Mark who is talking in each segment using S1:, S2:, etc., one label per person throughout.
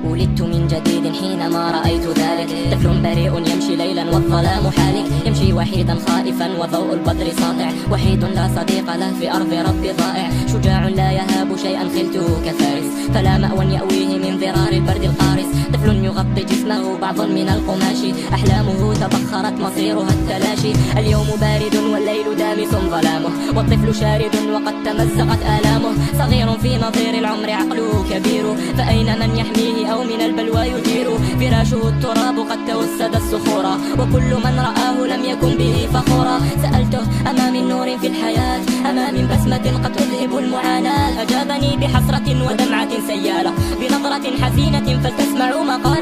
S1: ولدت من جديد حينما رأيت ذلك. طفل بريء يمشي ليلا والظلام حالك، يمشي وحيدا خائفا وضوء البدر ساطع، وحيد لا صديق له في أرض ربي ضائع. شجاع لا يهاب شيئا خلته كفارس، فلا مأوى يأويه من ضرار البرد القارس. طفل يغطي جسمه بعض من القماش، أحلامه تبخرت مصيرها التلاشي. اليوم بارد والليل دامس ظلامه، والطفل شارد وقد تمزقت آلامه. صغير في نظير العمر عقله كبير، فأين من يحميه أو من البلوى يجير؟ فراشه التراب قد توسد الصخورا، وكل من رآه لم يكن به فخورا. سألته أما من نور في الحياة، أما من بسمة قد تذهب المعاناة؟ أجابني بحسرة ودمعة سيالة، بنظرة حزينة فلتسمعوا ما قال.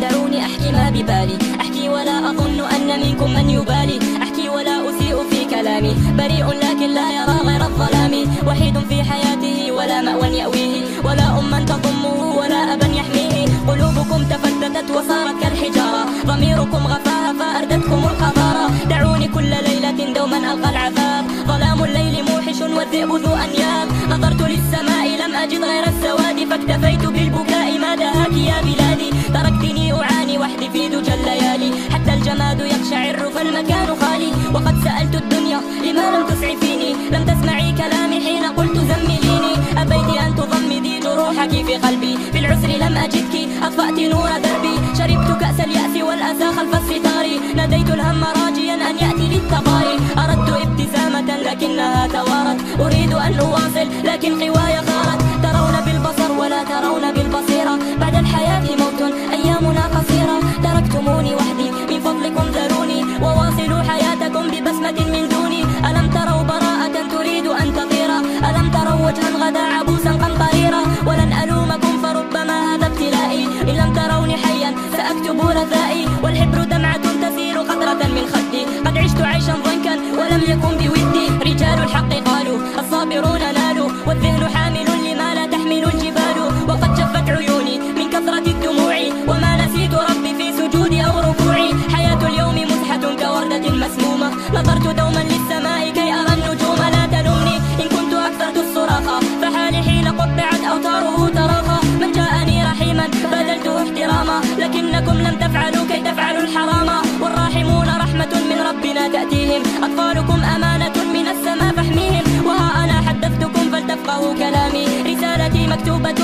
S1: دعوني أحكي ما ببالي، أحكي ولا أظن أن منكم من يبالي، أحكي ولا أسيء في كلامي، بريء لكن لا يرى غير الظلام. وحيد في حياته ولا مأوى يأويه، ولا أما تضمه ولا أبا يحميه. قلوبكم تفتتت وصارت كالحجارة، ضميركم غفاها فأردتكم القذارة. دعوني كل ليلة دوما ألقى العذاب، ظلام الليل موحش والذئب ذو أنياب. نظرت للسماء لم أجد غير السواد، فاكتفيت بالبكاء ما دهاك يا بلادي. تركتني أعاني وحدي في دجى الليالي، حتى الجماد يقشعر فالمكان خالي. وقد سألت الدنيا لما لم تسعفيني، لم تسمعي كلامي حين قلت زمليني. أبيت أن تضمدي جروحك في قلبي، في العسر لم أجدك أطفأت نور دربي. شربت كأس اليأس والأسى خلف الستار، ناديت الهم راجيا أن يأتي للتباري. أردت ابتسامة لكنها توارت، أريد أن أواصل لكن قواي غارت. ترون بالبصر ولا ترون بالبصيرة، بعد الحياة موت أيامنا قصيرة. تركتموني وحدي من فضلكم ذروني، وواصلوا حياتكم ببسمة من دوني. ألم تروا براءة تريد أن تطير؟ ألم تروا وجها غدا عبوسا قمطريرا؟ ولن ألومكم فربما هذا ابتلائي، إن لم تروني حيا سأكتب رثائي. والحبر دمعة تسيل قطرة من خدي، قد عشت عيشا ضنكا ولم يكن بودي. رجال الحق قالوا الصابرون نالوا، والذهن حامل لما لا تحمل الجبال. وقد جفت عيوني من كثرة الدموع، وما نسيت ربي في سجودي أو ركوعي. حياة اليوم مزحة كوردة مسمومة، نظرت دوما للسماء كي أرى النجوم. لا تلومني إن كنت أكثرت الصراخة، فحالي حين قطعت أوتاره تراخى. من جاءني رحيما بذلته احتراما، لكنكم لم تفعلوا كي تفعلوا الحراما. والراحمون رحمة من ربنا تأتيهم، أطفالكم أمانة من السماء فاحميهم. وها أنا حدثتكم فلتفقهوا كلامي، رسالتي مكتوبة